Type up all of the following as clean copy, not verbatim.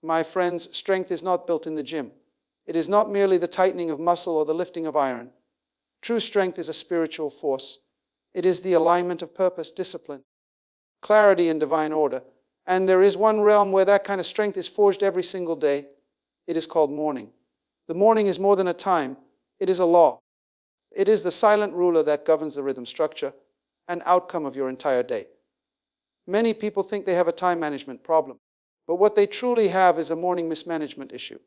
My friends, strength is not built in the gym. It is not merely the tightening of muscle or the lifting of iron. True strength is a spiritual force. It is the alignment of purpose, discipline, clarity, and divine order. And there is one realm where that kind of strength is forged every single day. It is called morning. The morning is more than a time. It is a law. It is the silent ruler that governs the rhythm, structure, and outcome of your entire day. Many people think they have a time management problem, but what they truly have is a morning mismanagement issue.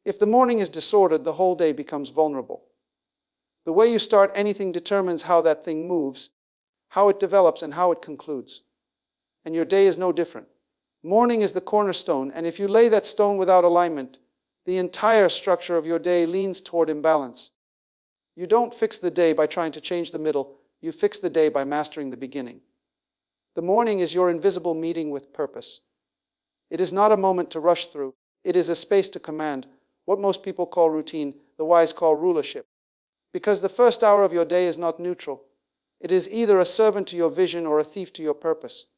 If the morning is disordered, the whole day becomes vulnerable. The way you start anything determines how that thing moves, how it develops, and how it concludes. And your day is no different. Morning is the cornerstone, and if you lay that stone without alignment, the entire structure of your day leans toward imbalance. You don't fix the day by trying to change the middle. You fix the day by mastering the beginning. The morning is your invisible meeting with purpose. It is not a moment to rush through. It is a space to command, what most people call routine, the wise call rulership. Because the first hour of your day is not neutral. It is either a servant to your vision or a thief to your purpose.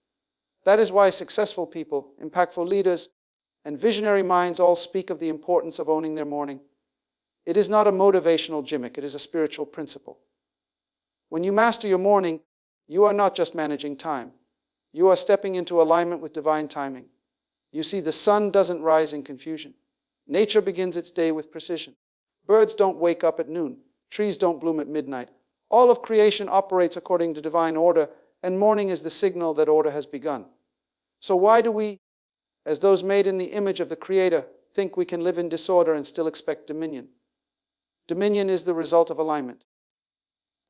That is why successful people, impactful leaders, and visionary minds all speak of the importance of owning their morning. It is not a motivational gimmick, it is a spiritual principle. When you master your morning, you are not just managing time. You are stepping into alignment with divine timing. You see, the sun doesn't rise in confusion. Nature begins its day with precision. Birds don't wake up at noon. Trees don't bloom at midnight. All of creation operates according to divine order, and morning is the signal that order has begun. So why do we, as those made in the image of the Creator, think we can live in disorder and still expect dominion? Dominion is the result of alignment.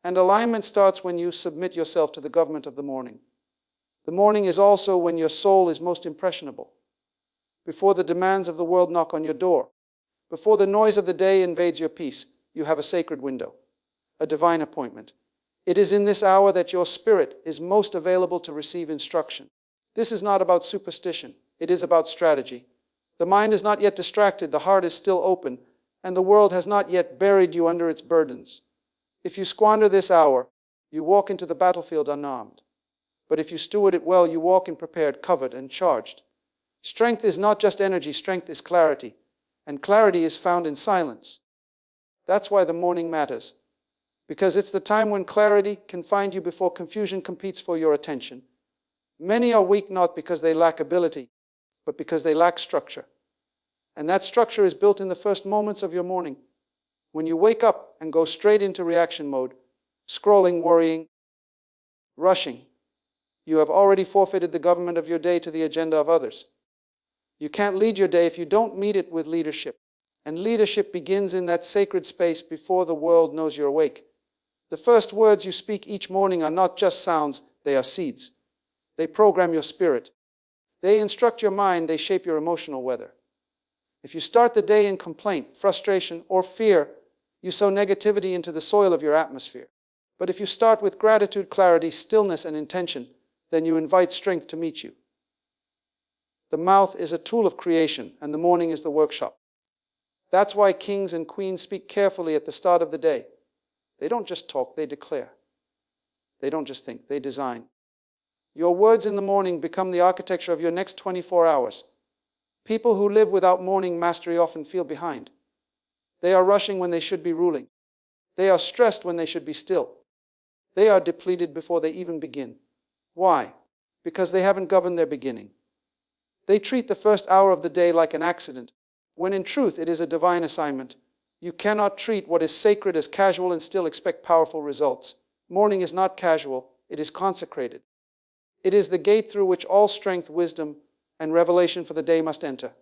And alignment starts when you submit yourself to the government of the morning. The morning is also when your soul is most impressionable. Before the demands of the world knock on your door, before the noise of the day invades your peace, you have a sacred window, a divine appointment. It is in this hour that your spirit is most available to receive instruction. This is not about superstition. It is about strategy. The mind is not yet distracted, the heart is still open, and the world has not yet buried you under its burdens. If you squander this hour, you walk into the battlefield unarmed. But if you steward it well, you walk in prepared, covered, and charged. Strength is not just energy, strength is clarity. And clarity is found in silence. That's why the morning matters. Because it's the time when clarity can find you before confusion competes for your attention. Many are weak not because they lack ability, but because they lack structure. And that structure is built in the first moments of your morning. When you wake up and go straight into reaction mode, scrolling, worrying, rushing, you have already forfeited the government of your day to the agenda of others. You can't lead your day if you don't meet it with leadership. And leadership begins in that sacred space before the world knows you're awake. The first words you speak each morning are not just sounds, they are seeds. They program your spirit. They instruct your mind, they shape your emotional weather. If you start the day in complaint, frustration, or fear, you sow negativity into the soil of your atmosphere. But if you start with gratitude, clarity, stillness, and intention, then you invite strength to meet you. The mouth is a tool of creation, and the morning is the workshop. That's why kings and queens speak carefully at the start of the day. They don't just talk, they declare. They don't just think, they design. Your words in the morning become the architecture of your next 24 hours. People who live without morning mastery often feel behind. They are rushing when they should be ruling. They are stressed when they should be still. They are depleted before they even begin. Why? Because they haven't governed their beginning. They treat the first hour of the day like an accident, when in truth it is a divine assignment. You cannot treat what is sacred as casual and still expect powerful results. Morning is not casual, it is consecrated. It is the gate through which all strength, wisdom, and revelation for the day must enter.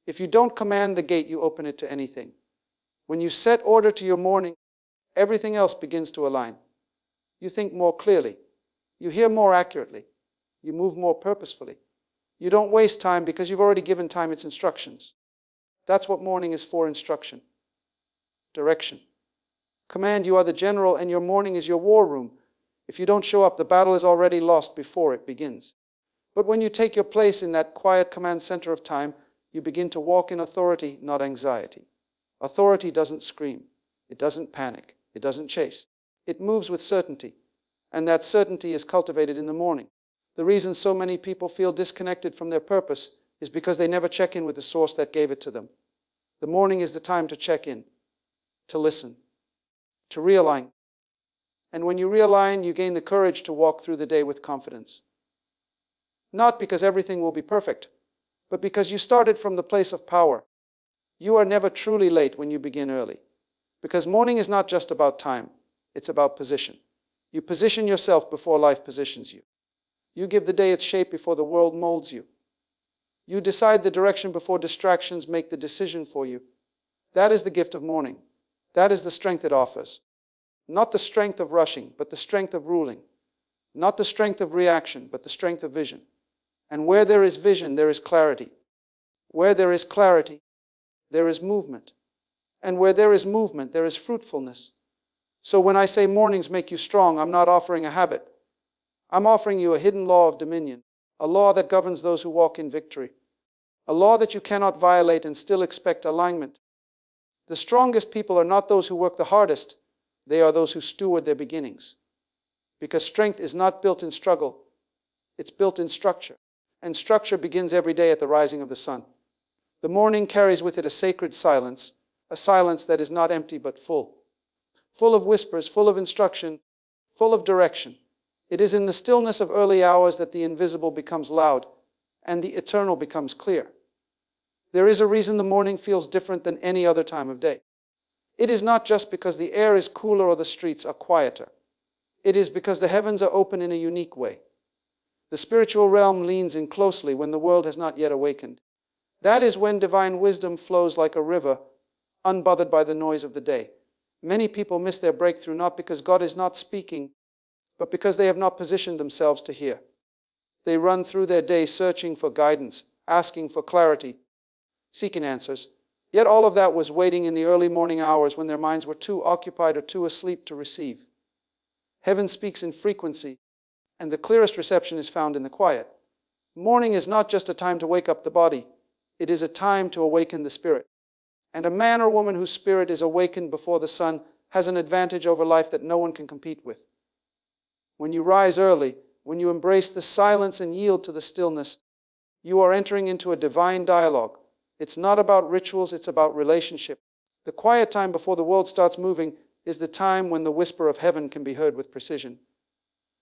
If you don't command the gate, you open it to anything. When you set order to your morning, everything else begins to align. You think more clearly. You hear more accurately. You move more purposefully. You don't waste time because you've already given time its instructions. That's what morning is for: instruction, direction. Command: you are the general and your morning is your war room. If you don't show up, the battle is already lost before it begins. But when you take your place in that quiet command center of time, you begin to walk in authority, not anxiety. Authority doesn't scream. It doesn't panic. It doesn't chase. It moves with certainty. And that certainty is cultivated in the morning. The reason so many people feel disconnected from their purpose is because they never check in with the source that gave it to them. The morning is the time to check in, to listen, to realign. And when you realign, you gain the courage to walk through the day with confidence. Not because everything will be perfect, but because you started from the place of power. You are never truly late when you begin early. Because morning is not just about time, it's about position. You position yourself before life positions you. You give the day its shape before the world molds you. You decide the direction before distractions make the decision for you. That is the gift of morning. That is the strength it offers. Not the strength of rushing, but the strength of ruling. Not the strength of reaction, but the strength of vision. And where there is vision, there is clarity. Where there is clarity, there is movement. And where there is movement, there is fruitfulness. So when I say mornings make you strong, I'm not offering a habit. I'm offering you a hidden law of dominion, a law that governs those who walk in victory, a law that you cannot violate and still expect alignment. The strongest people are not those who work the hardest, they are those who steward their beginnings. Because strength is not built in struggle, it's built in structure. And structure begins every day at the rising of the sun. The morning carries with it a sacred silence, a silence that is not empty but full. Full of whispers, full of instruction, full of direction. It is in the stillness of early hours that the invisible becomes loud and the eternal becomes clear. There is a reason the morning feels different than any other time of day. It is not just because the air is cooler or the streets are quieter. It is because the heavens are open in a unique way. The spiritual realm leans in closely when the world has not yet awakened. That is when divine wisdom flows like a river, unbothered by the noise of the day. Many people miss their breakthrough not because God is not speaking, but because they have not positioned themselves to hear. They run through their day searching for guidance, asking for clarity, seeking answers. Yet all of that was waiting in the early morning hours when their minds were too occupied or too asleep to receive. Heaven speaks in frequency, and the clearest reception is found in the quiet. Morning is not just a time to wake up the body, it is a time to awaken the spirit. And a man or woman whose spirit is awakened before the sun has an advantage over life that no one can compete with. When you rise early, when you embrace the silence and yield to the stillness, you are entering into a divine dialogue. It's not about rituals, it's about relationship. The quiet time before the world starts moving is the time when the whisper of heaven can be heard with precision.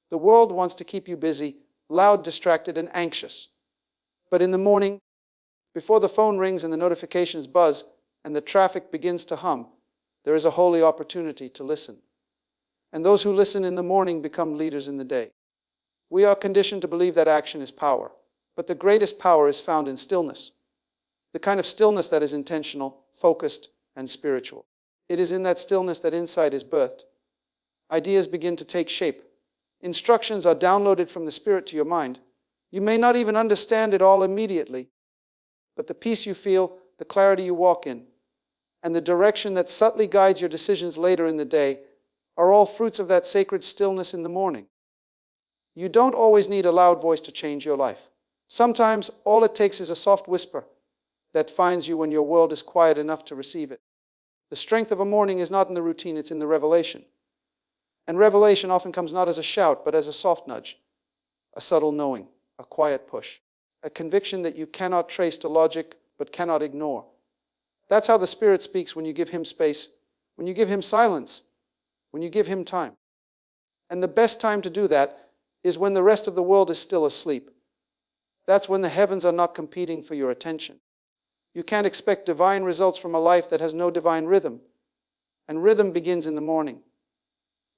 The world wants to keep you busy, loud, distracted, and anxious. But in the morning, before the phone rings and the notifications buzz and the traffic begins to hum, there is a holy opportunity to listen. And those who listen in the morning become leaders in the day. We are conditioned to believe that action is power, but the greatest power is found in stillness. The kind of stillness that is intentional, focused, and spiritual. It is in that stillness that insight is birthed. Ideas begin to take shape. Instructions are downloaded from the Spirit to your mind. You may not even understand it all immediately, but the peace you feel, the clarity you walk in, and the direction that subtly guides your decisions later in the day are all fruits of that sacred stillness in the morning. You don't always need a loud voice to change your life. Sometimes all it takes is a soft whisper that finds you when your world is quiet enough to receive it. The strength of a morning is not in the routine, it's in the revelation. And revelation often comes not as a shout, but as a soft nudge, a subtle knowing, a quiet push, a conviction that you cannot trace to logic, but cannot ignore. That's how the Spirit speaks when you give Him space, when you give Him silence, when you give Him time. And the best time to do that is when the rest of the world is still asleep. That's when the heavens are not competing for your attention. You can't expect divine results from a life that has no divine rhythm. And rhythm begins in the morning.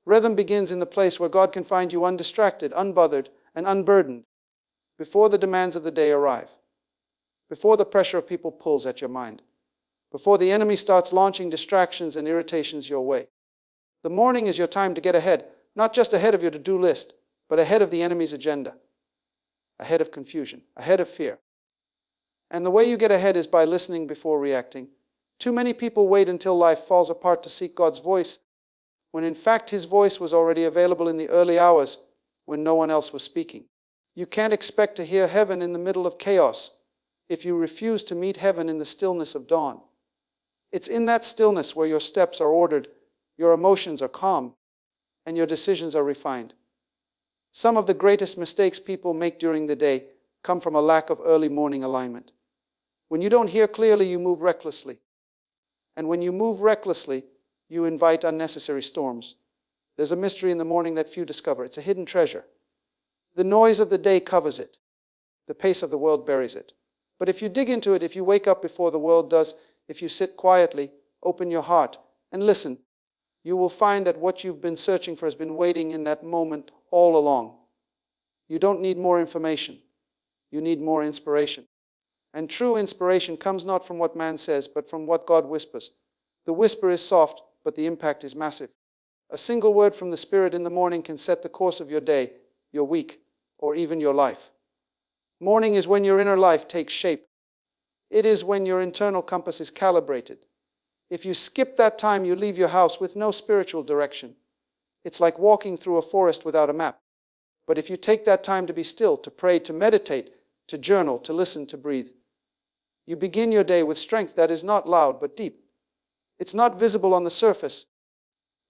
Rhythm begins in the place where God can find you undistracted, unbothered, and unburdened before the demands of the day arrive, before the pressure of people pulls at your mind, before the enemy starts launching distractions and irritations your way. The morning is your time to get ahead, not just ahead of your to-do list, but ahead of the enemy's agenda, ahead of confusion, ahead of fear. And the way you get ahead is by listening before reacting. Too many people wait until life falls apart to seek God's voice, when in fact His voice was already available in the early hours when no one else was speaking. You can't expect to hear heaven in the middle of chaos if you refuse to meet heaven in the stillness of dawn. It's in that stillness where your steps are ordered, your emotions are calm, and your decisions are refined. Some of the greatest mistakes people make during the day come from a lack of early morning alignment. When you don't hear clearly, you move recklessly. And when you move recklessly, you invite unnecessary storms. There's a mystery in the morning that few discover. It's a hidden treasure. The noise of the day covers it. The pace of the world buries it. But if you dig into it, if you wake up before the world does, if you sit quietly, open your heart, and listen, you will find that what you've been searching for has been waiting in that moment all along. You don't need more information. You need more inspiration. And true inspiration comes not from what man says, but from what God whispers. The whisper is soft, but the impact is massive. A single word from the Spirit in the morning can set the course of your day, your week, or even your life. Morning is when your inner life takes shape. It is when your internal compass is calibrated. If you skip that time, you leave your house with no spiritual direction. It's like walking through a forest without a map. But if you take that time to be still, to pray, to meditate, to journal, to listen, to breathe, you begin your day with strength that is not loud but deep. It's not visible on the surface,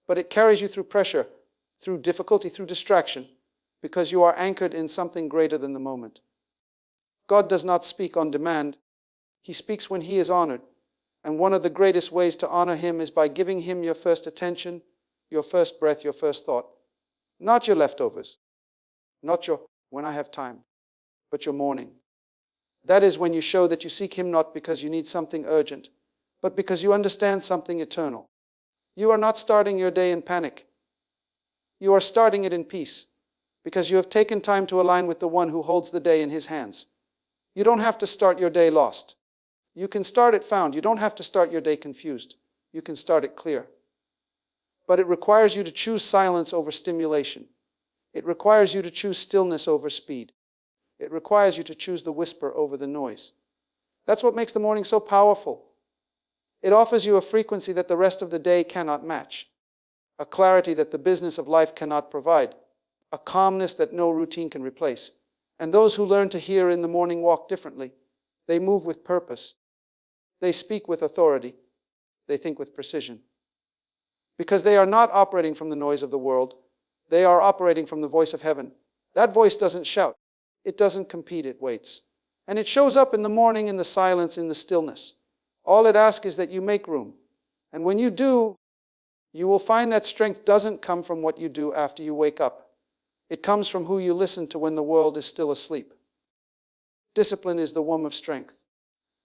but it carries you through pressure, through difficulty, through distraction, because you are anchored in something greater than the moment. God does not speak on demand. He speaks when He is honored. And one of the greatest ways to honor Him is by giving Him your first attention, your first breath, your first thought. Not your leftovers. Not your when I have time, but your morning. That is when you show that you seek Him not because you need something urgent, but because you understand something eternal. You are not starting your day in panic. You are starting it in peace, because you have taken time to align with the one who holds the day in His hands. You don't have to start your day lost. You can start it found. You don't have to start your day confused. You can start it clear. But it requires you to choose silence over stimulation. It requires you to choose stillness over speed. It requires you to choose the whisper over the noise. That's what makes the morning so powerful. It offers you a frequency that the rest of the day cannot match, a clarity that the business of life cannot provide, a calmness that no routine can replace. And those who learn to hear in the morning walk differently. They move with purpose. They speak with authority. They think with precision. Because they are not operating from the noise of the world. They are operating from the voice of heaven. That voice doesn't shout. It doesn't compete. It waits. And it shows up in the morning, in the silence, in the stillness. All it asks is that you make room. And when you do, you will find that strength doesn't come from what you do after you wake up. It comes from who you listen to when the world is still asleep. Discipline is the womb of strength.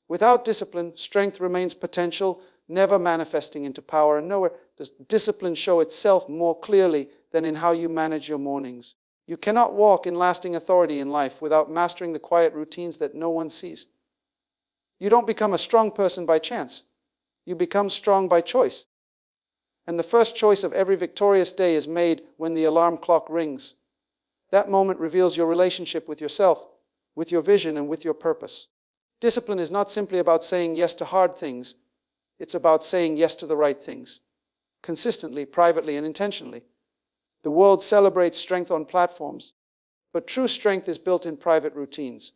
Without discipline, strength remains potential, never manifesting into power, and nowhere does discipline show itself more clearly than in how you manage your mornings. You cannot walk in lasting authority in life without mastering the quiet routines that no one sees. You don't become a strong person by chance. You become strong by choice. And the first choice of every victorious day is made when the alarm clock rings. That moment reveals your relationship with yourself, with your vision, and with your purpose. Discipline is not simply about saying yes to hard things. It's about saying yes to the right things, consistently, privately, and intentionally. The world celebrates strength on platforms, but true strength is built in private routines.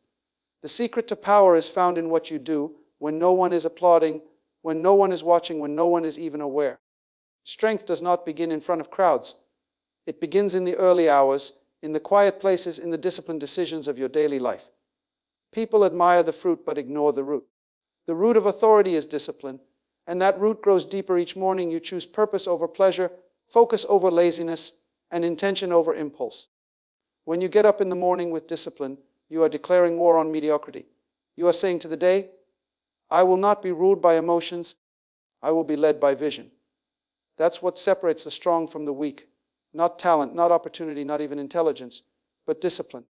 The secret to power is found in what you do when no one is applauding, when no one is watching, when no one is even aware. Strength does not begin in front of crowds. It begins in the early hours, in the quiet places, in the disciplined decisions of your daily life. People admire the fruit but ignore the root. The root of authority is discipline, and that root grows deeper each morning. You choose purpose over pleasure, focus over laziness, and intention over impulse. When you get up in the morning with discipline, you are declaring war on mediocrity. You are saying to the day, I will not be ruled by emotions, I will be led by vision. That's what separates the strong from the weak. Not talent, not opportunity, not even intelligence, but discipline.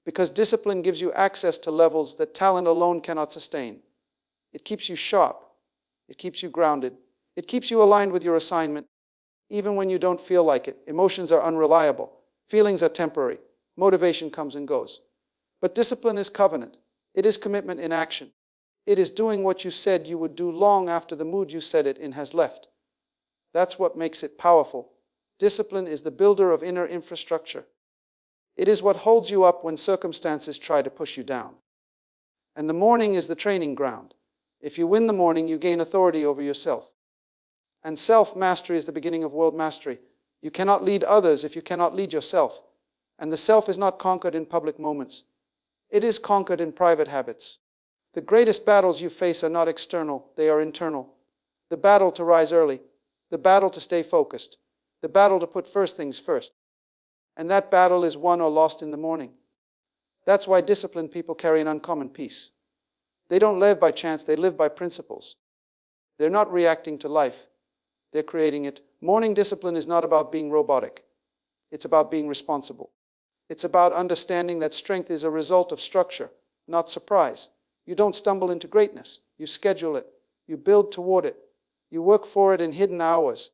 Because discipline gives you access to levels that talent alone cannot sustain. It keeps you sharp. It keeps you grounded. It keeps you aligned with your assignment, even when you don't feel like it. Emotions are unreliable. Feelings are temporary. Motivation comes and goes. But discipline is covenant. It is commitment in action. It is doing what you said you would do long after the mood you said it in has left. That's what makes it powerful. Discipline is the builder of inner infrastructure. It is what holds you up when circumstances try to push you down. And the morning is the training ground. If you win the morning, you gain authority over yourself. And self-mastery is the beginning of world mastery. You cannot lead others if you cannot lead yourself. And the self is not conquered in public moments. It is conquered in private habits. The greatest battles you face are not external, they are internal. The battle to rise early, the battle to stay focused, the battle to put first things first. And that battle is won or lost in the morning. That's why disciplined people carry an uncommon peace. They don't live by chance, they live by principles. They're not reacting to life, they're creating it. Morning discipline is not about being robotic. It's about being responsible. It's about understanding that strength is a result of structure, not surprise. You don't stumble into greatness. You schedule it. You build toward it. You work for it in hidden hours.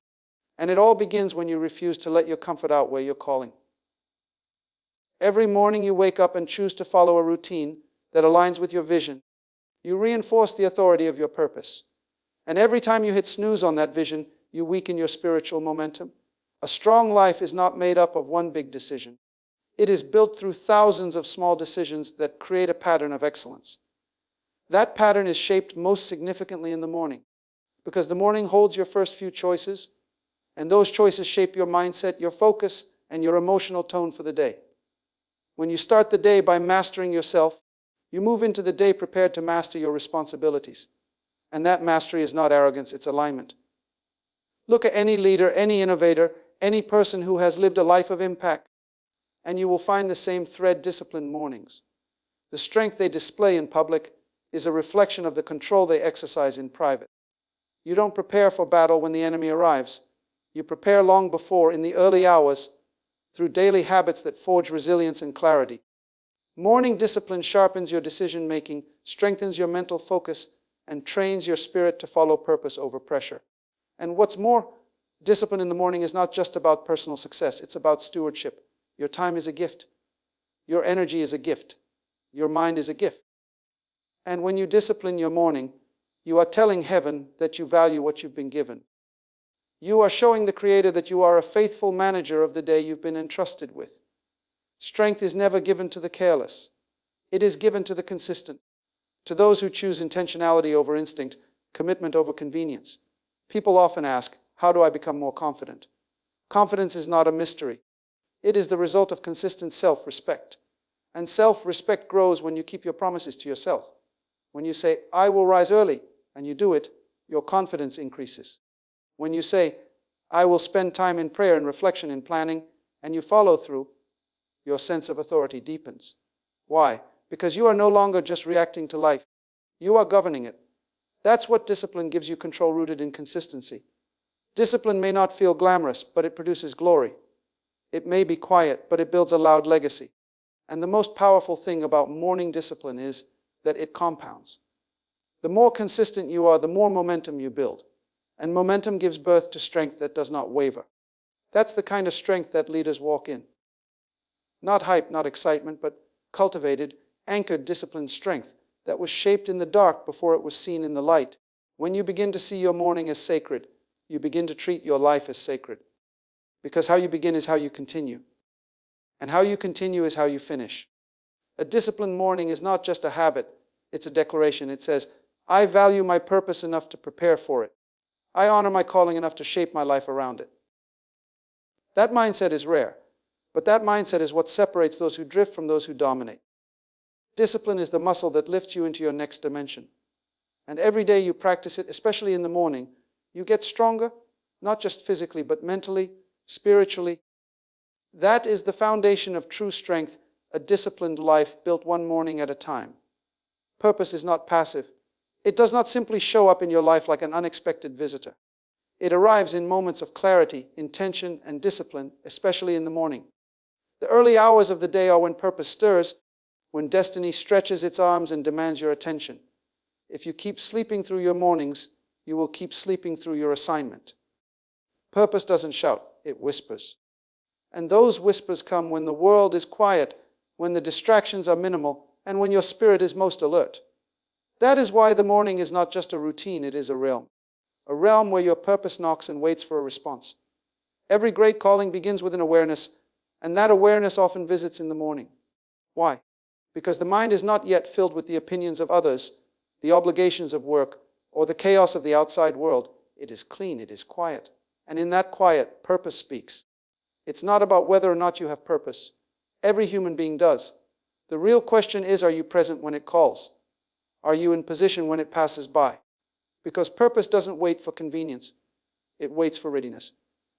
And it all begins when you refuse to let your comfort outweigh your calling. Every morning you wake up and choose to follow a routine that aligns with your vision. You reinforce the authority of your purpose. And every time you hit snooze on that vision, you weaken your spiritual momentum. A strong life is not made up of one big decision. It is built through thousands of small decisions that create a pattern of excellence. That pattern is shaped most significantly in the morning, because the morning holds your first few choices, and those choices shape your mindset, your focus, and your emotional tone for the day. When you start the day by mastering yourself, you move into the day prepared to master your responsibilities. And that mastery is not arrogance, it's alignment. Look at any leader, any innovator, any person who has lived a life of impact, and you will find the same thread: disciplined mornings. The strength they display in public is a reflection of the control they exercise in private. You don't prepare for battle when the enemy arrives. You prepare long before, in the early hours, through daily habits that forge resilience and clarity. Morning discipline sharpens your decision-making, strengthens your mental focus, and trains your spirit to follow purpose over pressure. And what's more, discipline in the morning is not just about personal success, it's about stewardship. Your time is a gift. Your energy is a gift. Your mind is a gift. And when you discipline your morning, you are telling heaven that you value what you've been given. You are showing the Creator that you are a faithful manager of the day you've been entrusted with. Strength is never given to the careless. It is given to the consistent, to those who choose intentionality over instinct, commitment over convenience. People often ask, how do I become more confident? Confidence is not a mystery. It is the result of consistent self-respect. And self-respect grows when you keep your promises to yourself. When you say, I will rise early, and you do it, your confidence increases. When you say, I will spend time in prayer and reflection and planning, and you follow through, your sense of authority deepens. Why? Because you are no longer just reacting to life. You are governing it. That's what discipline gives you: control rooted in consistency. Discipline may not feel glamorous, but it produces glory. It may be quiet, but it builds a loud legacy. And the most powerful thing about morning discipline is that it compounds. The more consistent you are, the more momentum you build. And momentum gives birth to strength that does not waver. That's the kind of strength that leaders walk in. Not hype, not excitement, but cultivated, anchored, disciplined strength that was shaped in the dark before it was seen in the light. When you begin to see your morning as sacred, you begin to treat your life as sacred. Because how you begin is how you continue. And how you continue is how you finish. A disciplined morning is not just a habit, it's a declaration. It says, I value my purpose enough to prepare for it. I honor my calling enough to shape my life around it. That mindset is rare, but that mindset is what separates those who drift from those who dominate. Discipline is the muscle that lifts you into your next dimension. And every day you practice it, especially in the morning, you get stronger, not just physically, but mentally, spiritually. That is the foundation of true strength, a disciplined life built one morning at a time. Purpose is not passive. It does not simply show up in your life like an unexpected visitor. It arrives in moments of clarity, intention, and discipline, especially in the morning. The early hours of the day are when purpose stirs, when destiny stretches its arms and demands your attention. If you keep sleeping through your mornings, you will keep sleeping through your assignment. Purpose doesn't shout, it whispers. And those whispers come when the world is quiet, when the distractions are minimal, and when your spirit is most alert. That is why the morning is not just a routine, it is a realm where your purpose knocks and waits for a response. Every great calling begins with an awareness, and that awareness often visits in the morning. Why? Because the mind is not yet filled with the opinions of others, the obligations of work, or the chaos of the outside world. It is clean, it is quiet. And in that quiet, purpose speaks. It's not about whether or not you have purpose. Every human being does. The real question is, are you present when it calls? Are you in position when it passes by? Because purpose doesn't wait for convenience. It waits for readiness.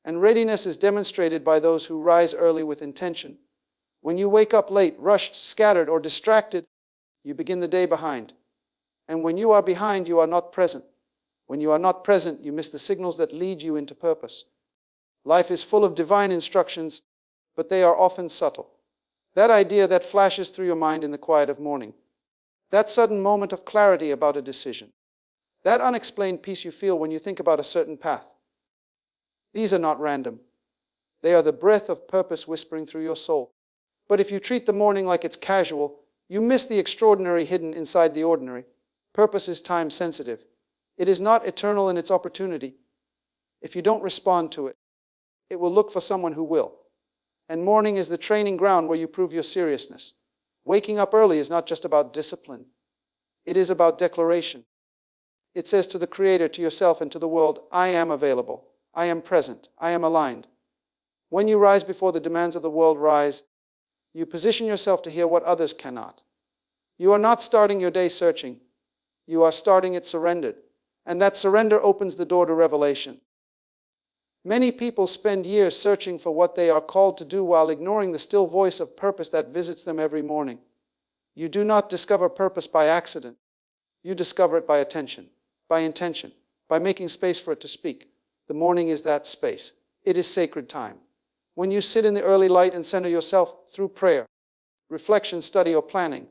And readiness is demonstrated by those who rise early with intention. When you wake up late, rushed, scattered, or distracted, you begin the day behind. And when you are behind, you are not present. When you are not present, you miss the signals that lead you into purpose. Life is full of divine instructions, but they are often subtle. That idea that flashes through your mind in the quiet of morning. That sudden moment of clarity about a decision. That unexplained peace you feel when you think about a certain path. These are not random. They are the breath of purpose whispering through your soul. But if you treat the morning like it's casual, you miss the extraordinary hidden inside the ordinary. Purpose is time sensitive. It is not eternal in its opportunity. If you don't respond to it, it will look for someone who will. And morning is the training ground where you prove your seriousness. Waking up early is not just about discipline. It is about declaration. It says to the Creator, to yourself, and to the world, I am available. I am present. I am aligned. When you rise before the demands of the world rise, you position yourself to hear what others cannot. You are not starting your day searching. You are starting it surrendered. And that surrender opens the door to revelation. Many people spend years searching for what they are called to do while ignoring the still voice of purpose that visits them every morning. You do not discover purpose by accident. You discover it by attention, by intention, by making space for it to speak. The morning is that space. It is sacred time. When you sit in the early light and center yourself through prayer, reflection, study, or planning,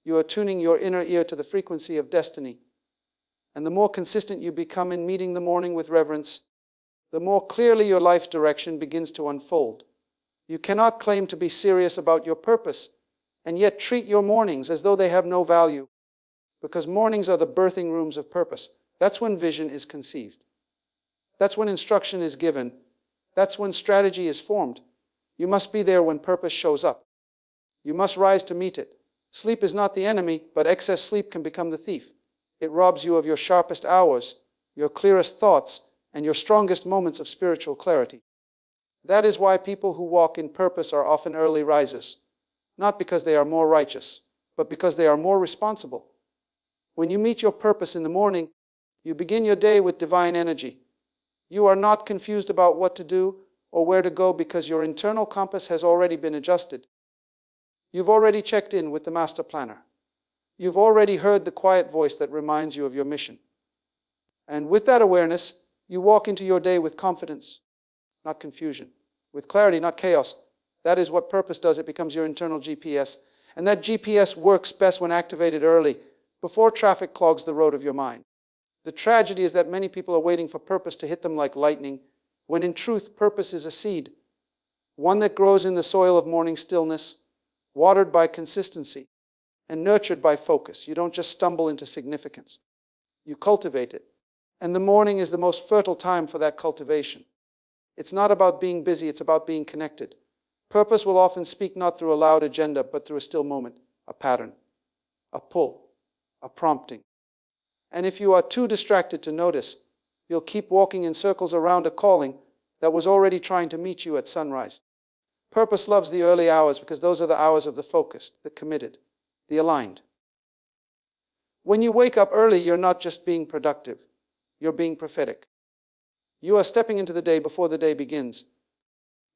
you are tuning your inner ear to the frequency of destiny. And the more consistent you become in meeting the morning with reverence, the more clearly your life direction begins to unfold. You cannot claim to be serious about your purpose and yet treat your mornings as though they have no value, because mornings are the birthing rooms of purpose. That's when vision is conceived. That's when instruction is given. That's when strategy is formed. You must be there when purpose shows up. You must rise to meet it. Sleep is not the enemy, but excess sleep can become the thief. It robs you of your sharpest hours, your clearest thoughts, and your strongest moments of spiritual clarity. That is why people who walk in purpose are often early risers, not because they are more righteous, but because they are more responsible. When you meet your purpose in the morning, you begin your day with divine energy. You are not confused about what to do or where to go because your internal compass has already been adjusted. You've already checked in with the master planner. You've already heard the quiet voice that reminds you of your mission. And with that awareness, you walk into your day with confidence, not confusion. With clarity, not chaos. That is what purpose does. It becomes your internal GPS. And that GPS works best when activated early, before traffic clogs the road of your mind. The tragedy is that many people are waiting for purpose to hit them like lightning, when in truth, purpose is a seed, one that grows in the soil of morning stillness, watered by consistency, and nurtured by focus. You don't just stumble into significance. You cultivate it. And the morning is the most fertile time for that cultivation. It's not about being busy, it's about being connected. Purpose will often speak not through a loud agenda, but through a still moment, a pattern, a pull, a prompting. And if you are too distracted to notice, you'll keep walking in circles around a calling that was already trying to meet you at sunrise. Purpose loves the early hours because those are the hours of the focused, the committed, the aligned. When you wake up early, you're not just being productive. You're being prophetic. You are stepping into the day before the day begins.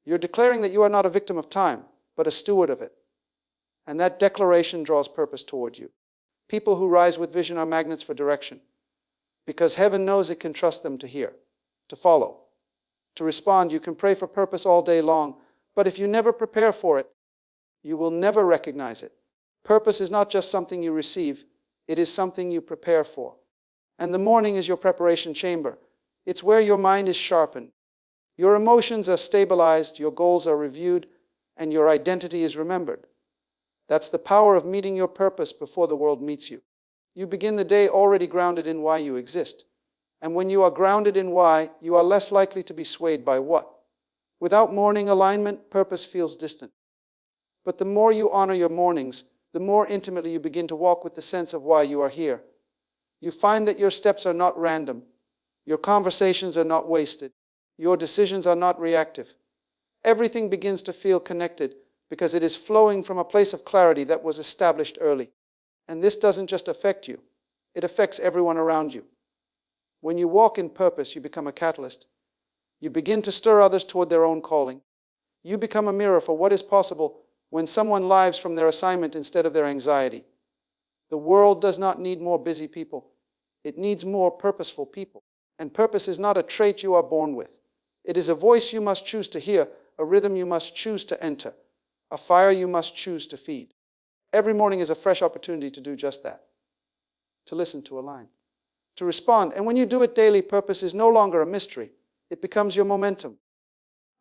You're declaring that you are not a victim of time, but a steward of it. And that declaration draws purpose toward you. People who rise with vision are magnets for direction, because heaven knows it can trust them to hear, to follow, to respond. You can pray for purpose all day long, but if you never prepare for it, you will never recognize it. Purpose is not just something you receive, it is something you prepare for. And the morning is your preparation chamber. It's where your mind is sharpened. Your emotions are stabilized, your goals are reviewed, and your identity is remembered. That's the power of meeting your purpose before the world meets you. You begin the day already grounded in why you exist. And when you are grounded in why, you are less likely to be swayed by what. Without morning alignment, purpose feels distant. But the more you honor your mornings, the more intimately you begin to walk with the sense of why you are here. You find that your steps are not random. Your conversations are not wasted. Your decisions are not reactive. Everything begins to feel connected because it is flowing from a place of clarity that was established early. And this doesn't just affect you, it affects everyone around you. When you walk in purpose, you become a catalyst. You begin to stir others toward their own calling. You become a mirror for what is possible when someone lives from their assignment instead of their anxiety. The world does not need more busy people. It needs more purposeful people. And purpose is not a trait you are born with. It is a voice you must choose to hear, a rhythm you must choose to enter, a fire you must choose to feed. Every morning is a fresh opportunity to do just that. To listen, to align, to respond. And when you do it daily, purpose is no longer a mystery. It becomes your momentum.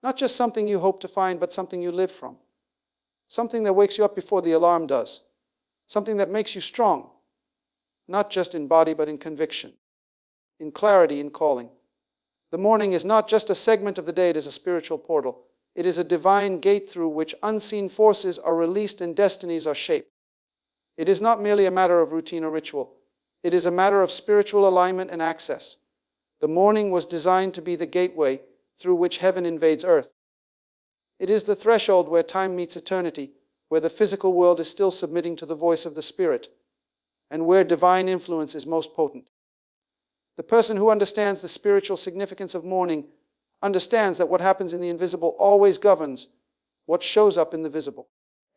Not just something you hope to find, but something you live from. Something that wakes you up before the alarm does. Something that makes you strong. Not just in body, but in conviction. In clarity, in calling. The morning is not just a segment of the day, it is a spiritual portal. It is a divine gate through which unseen forces are released and destinies are shaped. It is not merely a matter of routine or ritual. It is a matter of spiritual alignment and access. The morning was designed to be the gateway through which heaven invades earth. It is the threshold where time meets eternity, where the physical world is still submitting to the voice of the Spirit, and where divine influence is most potent. The person who understands the spiritual significance of morning understands that what happens in the invisible always governs what shows up in the visible.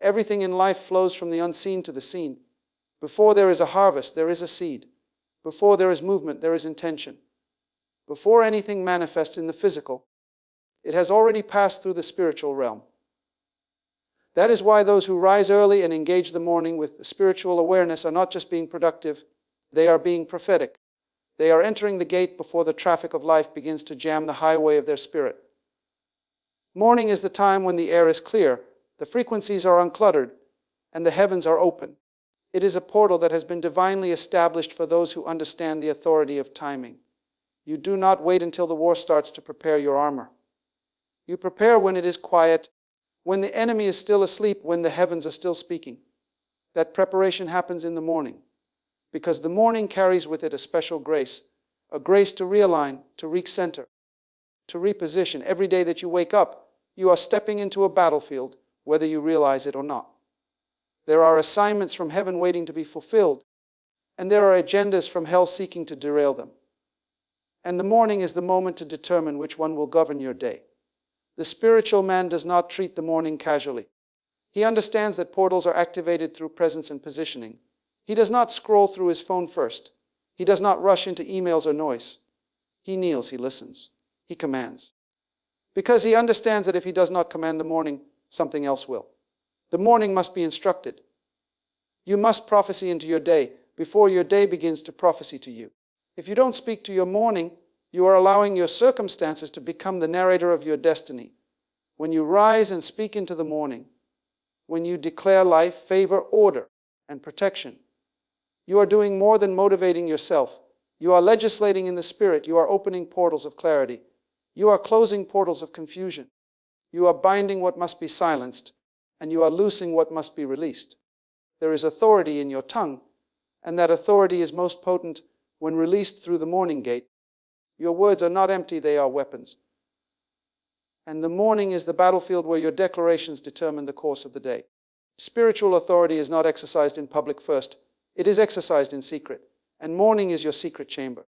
Everything in life flows from the unseen to the seen. Before there is a harvest, there is a seed. Before there is movement, there is intention. Before anything manifests in the physical, it has already passed through the spiritual realm. That is why those who rise early and engage the morning with spiritual awareness are not just being productive, they are being prophetic. They are entering the gate before the traffic of life begins to jam the highway of their spirit. Morning is the time when the air is clear, the frequencies are uncluttered, and the heavens are open. It is a portal that has been divinely established for those who understand the authority of timing. You do not wait until the war starts to prepare your armor. You prepare when it is quiet, when the enemy is still asleep, when the heavens are still speaking. That preparation happens in the morning, because the morning carries with it a special grace, a grace to realign, to recenter, to reposition. Every day that you wake up, you are stepping into a battlefield, whether you realize it or not. There are assignments from heaven waiting to be fulfilled, and there are agendas from hell seeking to derail them. And the morning is the moment to determine which one will govern your day. The spiritual man does not treat the morning casually. He understands that portals are activated through presence and positioning. He does not scroll through his phone first. He does not rush into emails or noise. He kneels, he listens, he commands. Because he understands that if he does not command the morning, something else will. The morning must be instructed. You must prophesy into your day before your day begins to prophesy to you. If you don't speak to your morning, you are allowing your circumstances to become the narrator of your destiny. When you rise and speak into the morning, when you declare life, favor, order, and protection, you are doing more than motivating yourself. You are legislating in the Spirit. You are opening portals of clarity. You are closing portals of confusion. You are binding what must be silenced, and you are loosing what must be released. There is authority in your tongue, and that authority is most potent when released through the morning gate. Your words are not empty, they are weapons. And the morning is the battlefield where your declarations determine the course of the day. Spiritual authority is not exercised in public first. It is exercised in secret. And morning is your secret chamber.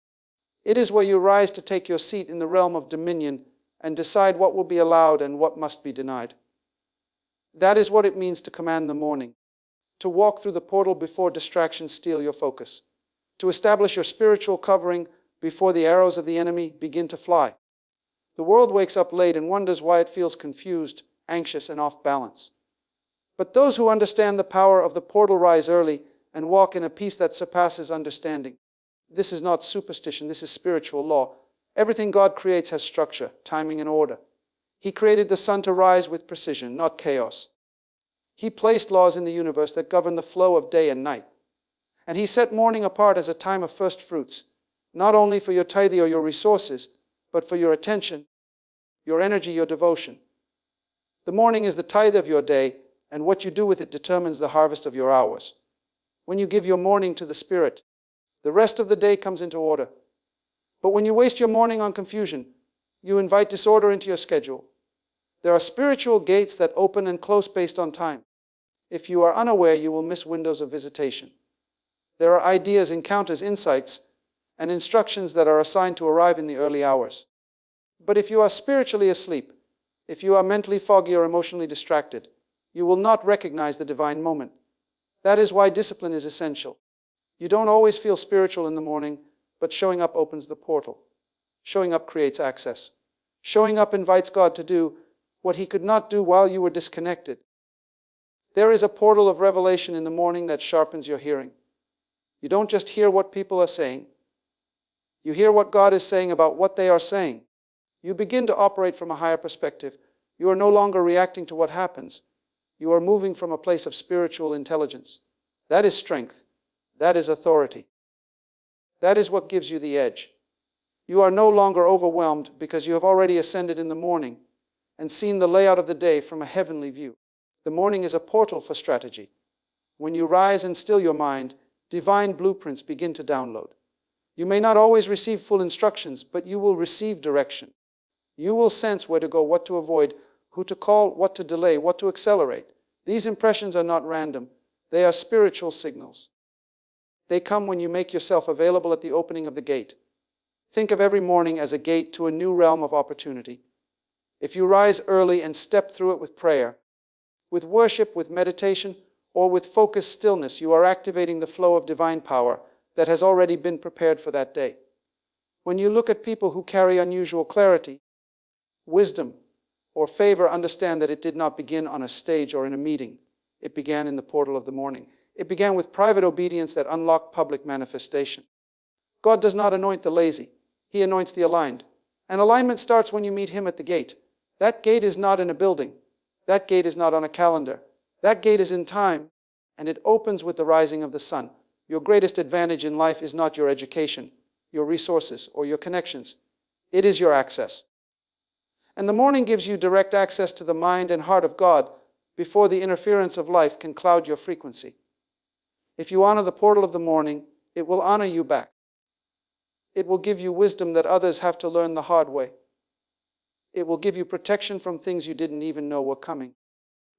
It is where you rise to take your seat in the realm of dominion and decide what will be allowed and what must be denied. That is what it means to command the morning. To walk through the portal before distractions steal your focus. To establish your spiritual covering before the arrows of the enemy begin to fly. The world wakes up late and wonders why it feels confused, anxious, and off balance. But those who understand the power of the portal rise early and walk in a peace that surpasses understanding. This is not superstition, this is spiritual law. Everything God creates has structure, timing, and order. He created the sun to rise with precision, not chaos. He placed laws in the universe that govern the flow of day and night. And he set morning apart as a time of first fruits, not only for your tithe or your resources, but for your attention, your energy, your devotion. The morning is the tithe of your day, and what you do with it determines the harvest of your hours. When you give your morning to the Spirit, the rest of the day comes into order. But when you waste your morning on confusion, you invite disorder into your schedule. There are spiritual gates that open and close based on time. If you are unaware, you will miss windows of visitation. There are ideas, encounters, insights, and instructions that are assigned to arrive in the early hours. But if you are spiritually asleep, if you are mentally foggy or emotionally distracted, you will not recognize the divine moment. That is why discipline is essential. You don't always feel spiritual in the morning, but showing up opens the portal. Showing up creates access. Showing up invites God to do what He could not do while you were disconnected. There is a portal of revelation in the morning that sharpens your hearing. You don't just hear what people are saying. You hear what God is saying about what they are saying. You begin to operate from a higher perspective. You are no longer reacting to what happens. You are moving from a place of spiritual intelligence. That is strength. That is authority. That is what gives you the edge. You are no longer overwhelmed because you have already ascended in the morning and seen the layout of the day from a heavenly view. The morning is a portal for strategy. When you rise and still your mind, divine blueprints begin to download. You may not always receive full instructions, but you will receive direction. You will sense where to go, what to avoid, who to call, what to delay, what to accelerate. These impressions are not random. They are spiritual signals. They come when you make yourself available at the opening of the gate. Think of every morning as a gate to a new realm of opportunity. If you rise early and step through it with prayer, with worship, with meditation, or with focused stillness, you are activating the flow of divine power that has already been prepared for that day. When you look at people who carry unusual clarity, wisdom, or favor, understand that it did not begin on a stage or in a meeting. It began in the portal of the morning. It began with private obedience that unlocked public manifestation. God does not anoint the lazy. He anoints the aligned. And alignment starts when you meet Him at the gate. That gate is not in a building. That gate is not on a calendar. That gate is in time, and it opens with the rising of the sun. Your greatest advantage in life is not your education, your resources, or your connections. It is your access. And the morning gives you direct access to the mind and heart of God before the interference of life can cloud your frequency. If you honor the portal of the morning, it will honor you back. It will give you wisdom that others have to learn the hard way. It will give you protection from things you didn't even know were coming.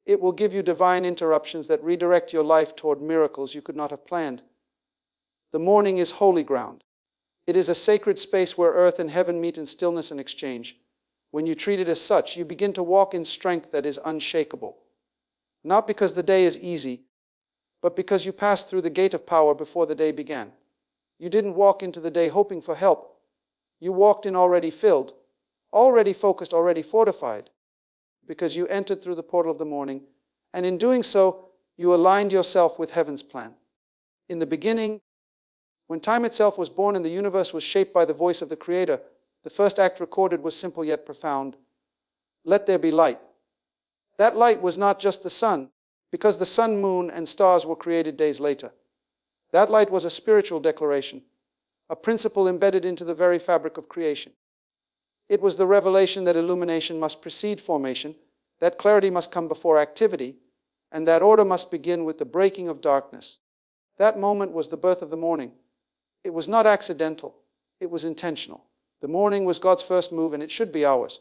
It will give you divine interruptions that redirect your life toward miracles you could not have planned. The morning is holy ground. It is a sacred space where earth and heaven meet in stillness and exchange. When you treat it as such, you begin to walk in strength that is unshakable. Not because the day is easy, but because you passed through the gate of power before the day began. You didn't walk into the day hoping for help. You walked in already filled, already focused, already fortified, because you entered through the portal of the morning, and in doing so, you aligned yourself with heaven's plan. In the beginning, when time itself was born and the universe was shaped by the voice of the Creator, the first act recorded was simple yet profound. Let there be light. That light was not just the sun, because the sun, moon, and stars were created days later. That light was a spiritual declaration, a principle embedded into the very fabric of creation. It was the revelation that illumination must precede formation, that clarity must come before activity, and that order must begin with the breaking of darkness. That moment was the birth of the morning. It was not accidental. It was intentional. The morning was God's first move, and it should be ours.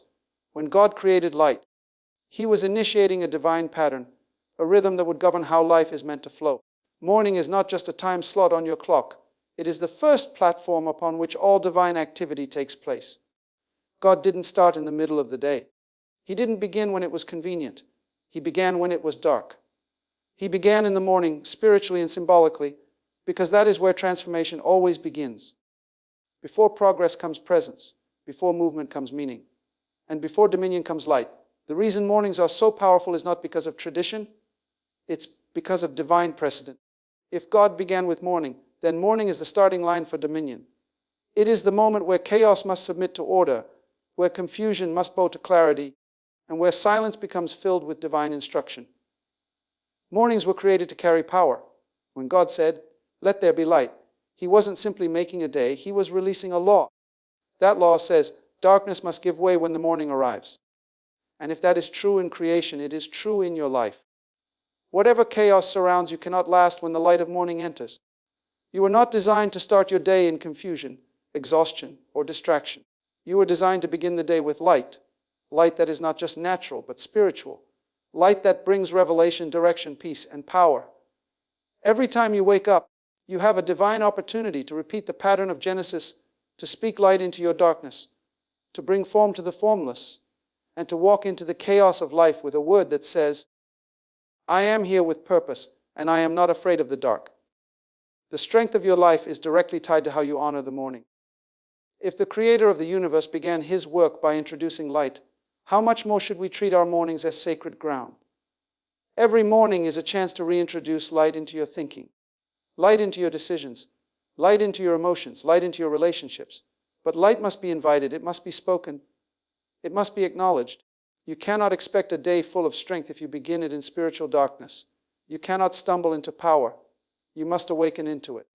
When God created light, He was initiating a divine pattern, a rhythm that would govern how life is meant to flow. Morning is not just a time slot on your clock. It is the first platform upon which all divine activity takes place. God didn't start in the middle of the day. He didn't begin when it was convenient. He began when it was dark. He began in the morning, spiritually and symbolically, because that is where transformation always begins. Before progress comes presence, before movement comes meaning, and before dominion comes light. The reason mornings are so powerful is not because of tradition, it's because of divine precedent. If God began with morning, then morning is the starting line for dominion. It is the moment where chaos must submit to order, where confusion must bow to clarity, and where silence becomes filled with divine instruction. Mornings were created to carry power. When God said, "Let there be light," He wasn't simply making a day, He was releasing a law. That law says, darkness must give way when the morning arrives. And if that is true in creation, it is true in your life. Whatever chaos surrounds you cannot last when the light of morning enters. You were not designed to start your day in confusion, exhaustion, or distraction. You were designed to begin the day with light. light that is not just natural, but spiritual, light that brings revelation, direction, peace, and power. Every time you wake up, you have a divine opportunity to repeat the pattern of Genesis, to speak light into your darkness, to bring form to the formless, and to walk into the chaos of life with a word that says, I am here with purpose, and I am not afraid of the dark. The strength of your life is directly tied to how you honor the morning. If the Creator of the universe began His work by introducing light, how much more should we treat our mornings as sacred ground? Every morning is a chance to reintroduce light into your thinking, light into your decisions, light into your emotions, light into your relationships. But light must be invited, it must be spoken, it must be acknowledged. You cannot expect a day full of strength if you begin it in spiritual darkness. You cannot stumble into power. You must awaken into it.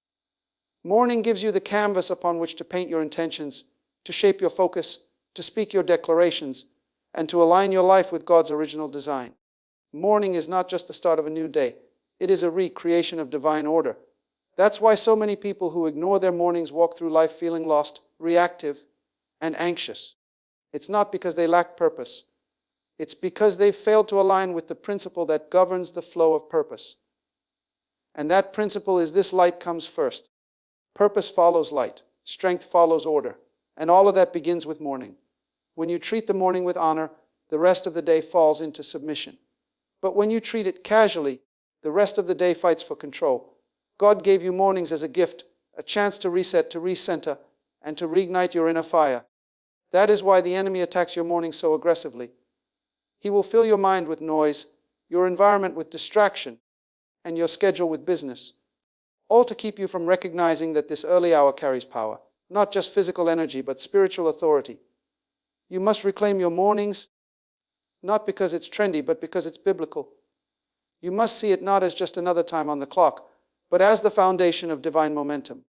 Morning gives you the canvas upon which to paint your intentions, to shape your focus, to speak your declarations, and to align your life with God's original design. Morning is not just the start of a new day. It is a recreation of divine order. That's why so many people who ignore their mornings walk through life feeling lost, reactive, and anxious. It's not because they lack purpose. It's because they've failed to align with the principle that governs the flow of purpose. And that principle is this: light comes first. Purpose follows light. Strength follows order. And all of that begins with morning. When you treat the morning with honor, the rest of the day falls into submission. But when you treat it casually, the rest of the day fights for control. God gave you mornings as a gift, a chance to reset, to recenter, and to reignite your inner fire. That is why the enemy attacks your morning so aggressively. He will fill your mind with noise, your environment with distraction, and your schedule with business, all to keep you from recognizing that this early hour carries power, not just physical energy, but spiritual authority. You must reclaim your mornings, not because it's trendy, but because it's biblical. You must see it not as just another time on the clock, but as the foundation of divine momentum.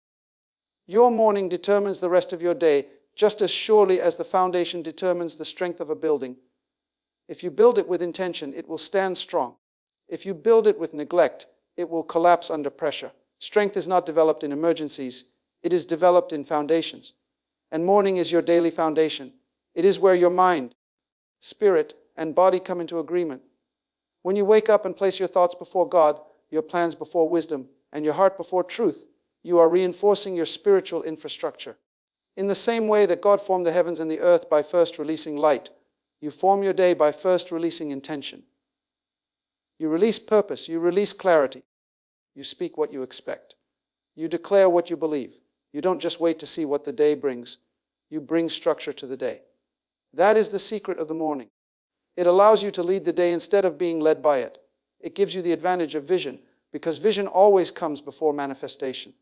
Your morning determines the rest of your day, just as surely as the foundation determines the strength of a building. If you build it with intention, it will stand strong. If you build it with neglect, it will collapse under pressure. Strength is not developed in emergencies. It is developed in foundations. And morning is your daily foundation. It is where your mind, spirit, and body come into agreement. When you wake up and place your thoughts before God, your plans before wisdom, and your heart before truth, you are reinforcing your spiritual infrastructure. In the same way that God formed the heavens and the earth by first releasing light, you form your day by first releasing intention. You release purpose, you release clarity. You speak what you expect. You declare what you believe. You don't just wait to see what the day brings. You bring structure to the day. That is the secret of the morning. It allows you to lead the day instead of being led by it. It gives you the advantage of vision, because vision always comes before manifestation.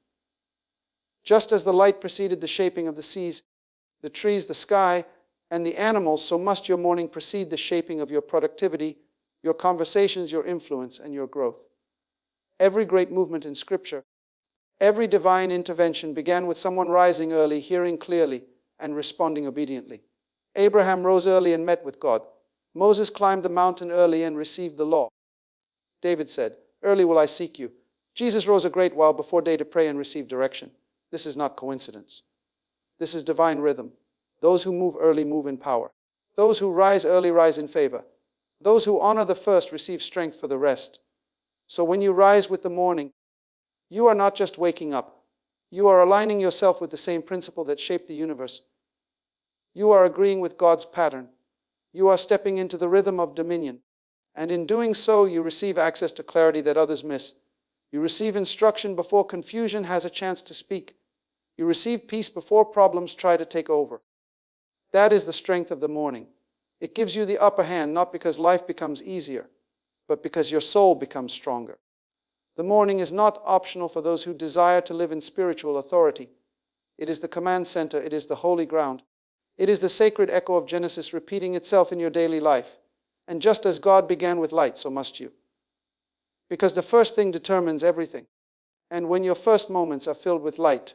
Just as the light preceded the shaping of the seas, the trees, the sky, and the animals, so must your morning precede the shaping of your productivity, your conversations, your influence, and your growth. Every great movement in Scripture, every divine intervention began with someone rising early, hearing clearly, and responding obediently. Abraham rose early and met with God. Moses climbed the mountain early and received the law. David said, "Early will I seek you." Jesus rose a great while before day to pray and receive direction. This is not coincidence. This is divine rhythm. Those who move early move in power. Those who rise early rise in favor. Those who honor the first receive strength for the rest. So when you rise with the morning, you are not just waking up. You are aligning yourself with the same principle that shaped the universe. You are agreeing with God's pattern. You are stepping into the rhythm of dominion. And in doing so, you receive access to clarity that others miss. You receive instruction before confusion has a chance to speak. You receive peace before problems try to take over. That is the strength of the morning. It gives you the upper hand, not because life becomes easier, but because your soul becomes stronger. The morning is not optional for those who desire to live in spiritual authority. It is the command center. It is the holy ground. It is the sacred echo of Genesis repeating itself in your daily life. And just as God began with light, so must you. Because the first thing determines everything. And when your first moments are filled with light,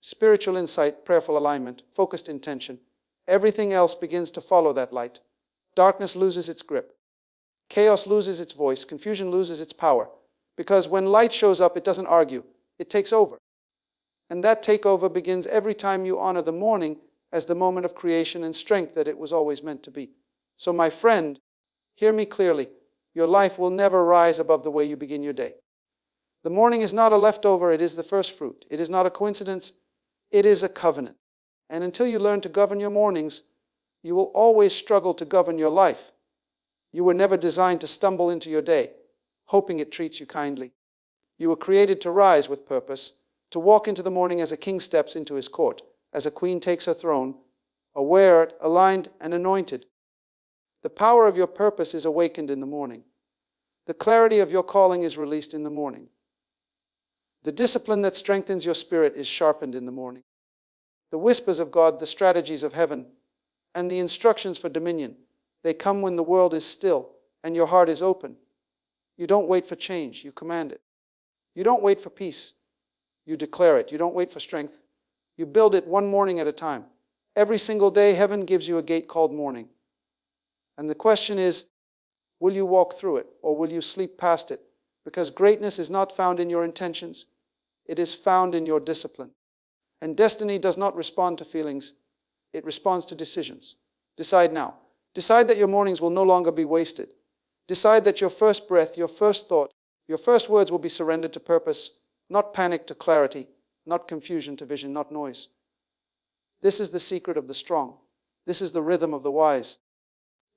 spiritual insight, prayerful alignment, focused intention, everything else begins to follow that light. Darkness loses its grip. Chaos loses its voice. Confusion loses its power. Because when light shows up, it doesn't argue. It takes over. And that takeover begins every time you honor the morning as the moment of creation and strength that it was always meant to be. So my friend, hear me clearly. Your life will never rise above the way you begin your day. The morning is not a leftover, it is the first fruit. It is not a coincidence, it is a covenant. And until you learn to govern your mornings, you will always struggle to govern your life. You were never designed to stumble into your day, hoping it treats you kindly. You were created to rise with purpose, to walk into the morning as a king steps into his court, as a queen takes her throne, aware, aligned, and anointed. The power of your purpose is awakened in the morning. The clarity of your calling is released in the morning. The discipline that strengthens your spirit is sharpened in the morning. The whispers of God, the strategies of heaven, and the instructions for dominion, they come when the world is still and your heart is open. You don't wait for change, you command it. You don't wait for peace, you declare it. You don't wait for strength, you build it one morning at a time. Every single day, heaven gives you a gate called morning. And the question is, will you walk through it or will you sleep past it? Because greatness is not found in your intentions, it is found in your discipline. And destiny does not respond to feelings, it responds to decisions. Decide now. Decide that your mornings will no longer be wasted. Decide that your first breath, your first thought, your first words will be surrendered to purpose, not panic to clarity, not confusion to vision, not noise. This is the secret of the strong. This is the rhythm of the wise.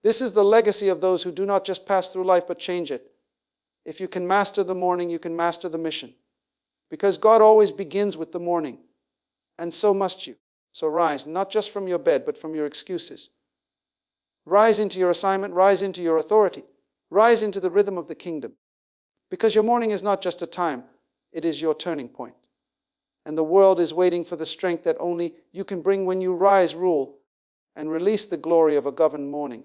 This is the legacy of those who do not just pass through life but change it. If you can master the morning, you can master the mission. Because God always begins with the morning. And so must you. So rise, not just from your bed, but from your excuses. Rise into your assignment, rise into your authority. Rise into the rhythm of the kingdom. Because your morning is not just a time, it is your turning point. And the world is waiting for the strength that only you can bring when you rise, rule, and release the glory of a governed morning.